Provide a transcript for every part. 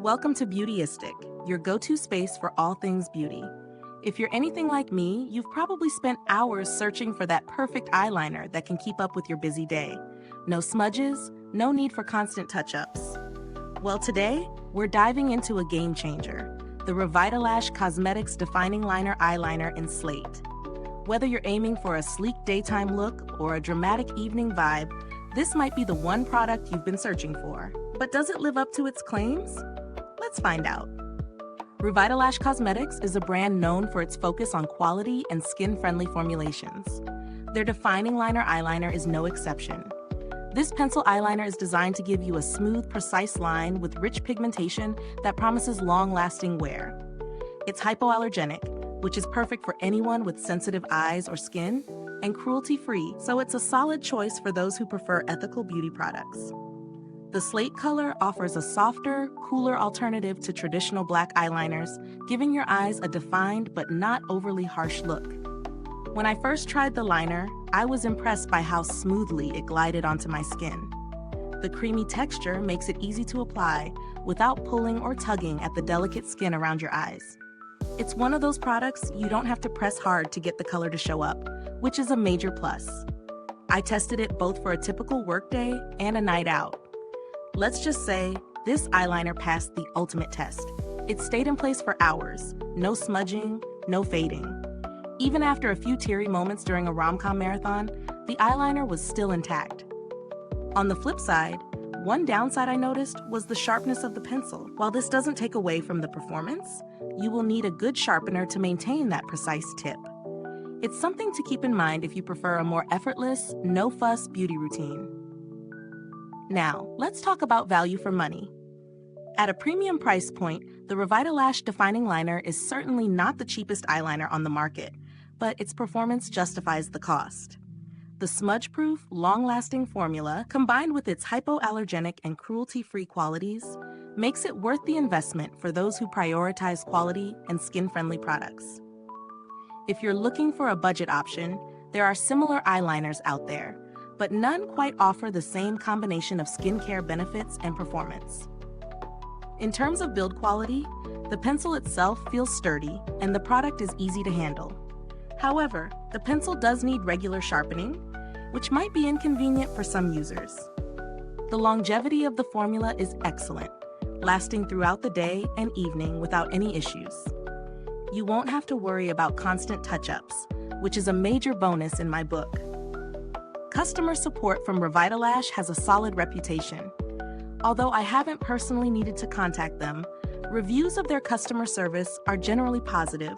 Welcome to Beautyistic, your go-to space for all things beauty. If you're anything like me, you've probably spent hours searching for that perfect eyeliner that can keep up with your busy day. No smudges, no need for constant touch-ups. Well, today, we're diving into a game changer, the RevitaLash Cosmetics Defining Liner Eyeliner in Slate. Whether you're aiming for a sleek daytime look or a dramatic evening vibe, this might be the one product you've been searching for. But does it live up to its claims? Let's find out. RevitaLash Cosmetics is a brand known for its focus on quality and skin-friendly formulations. Their Defining Liner Eyeliner is no exception. This pencil eyeliner is designed to give you a smooth, precise line with rich pigmentation that promises long-lasting wear. It's hypoallergenic, which is perfect for anyone with sensitive eyes or skin, and cruelty-free, so it's a solid choice for those who prefer ethical beauty products. The Slate color offers a softer, cooler alternative to traditional black eyeliners, giving your eyes a defined but not overly harsh look. When I first tried the liner, I was impressed by how smoothly it glided onto my skin. The creamy texture makes it easy to apply without pulling or tugging at the delicate skin around your eyes. It's one of those products you don't have to press hard to get the color to show up, which is a major plus. I tested it both for a typical workday and a night out. Let's just say this eyeliner passed the ultimate test. It stayed in place for hours, no smudging, no fading. Even after a few teary moments during a rom-com marathon, the eyeliner was still intact. On the flip side, one downside I noticed was the sharpness of the pencil. While this doesn't take away from the performance, you will need a good sharpener to maintain that precise tip. It's something to keep in mind if you prefer a more effortless, no-fuss beauty routine. Now, let's talk about value for money. At a premium price point, the RevitaLash Defining Liner is certainly not the cheapest eyeliner on the market, but its performance justifies the cost. The Smudge-Proof, long-lasting formula, combined with its hypoallergenic and cruelty-free qualities, makes it worth the investment for those who prioritize quality and skin-friendly products. If you're looking for a budget option, there are similar eyeliners out there, but none quite offer the same combination of skincare benefits and performance. In terms of build quality, the pencil itself feels sturdy and the product is easy to handle. However, the pencil does need regular sharpening, which might be inconvenient for some users. The longevity of the formula is excellent, lasting throughout the day and evening without any issues. You won't have to worry about constant touch-ups, which is a major bonus in my book. Customer support from RevitaLash has a solid reputation. Although I haven't personally needed to contact them, reviews of their customer service are generally positive,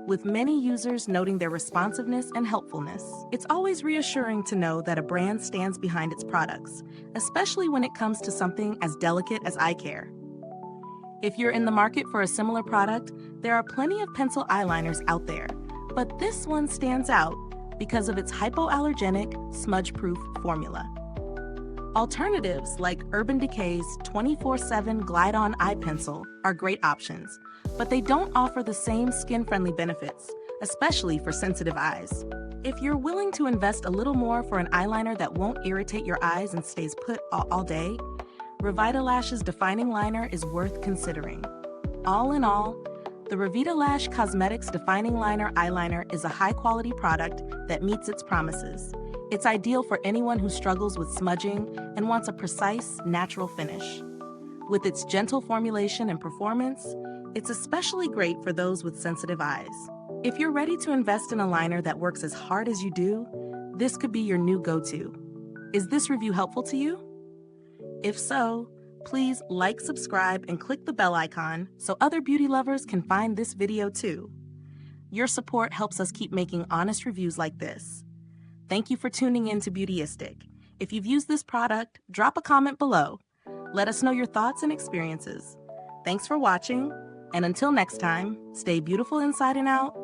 with many users noting their responsiveness and helpfulness. It's always reassuring to know that a brand stands behind its products, especially when it comes to something as delicate as eye care. If you're in the market for a similar product, there are plenty of pencil eyeliners out there, but this one stands out because of its hypoallergenic, smudge-proof formula. Alternatives like Urban Decay's 24/7 Glide-On Eye Pencil are great options, but they don't offer the same skin-friendly benefits, especially for sensitive eyes. If you're willing to invest a little more for an eyeliner that won't irritate your eyes and stays put all day, RevitaLash's Defining Liner is worth considering. All in all, the RevitaLash Cosmetics Defining Liner Eyeliner is a high-quality product that meets its promises. It's ideal for anyone who struggles with smudging and wants a precise, natural finish. With its gentle formulation and performance, it's especially great for those with sensitive eyes. If you're ready to invest in a liner that works as hard as you do, this could be your new go-to. Is this review helpful to you? If so, please like, subscribe, and click the bell icon so other beauty lovers can find this video too. Your support helps us keep making honest reviews like this. Thank you for tuning in to Beautyistic. If you've used this product, drop a comment below. Let us know your thoughts and experiences. Thanks for watching, and until next time, stay beautiful inside and out,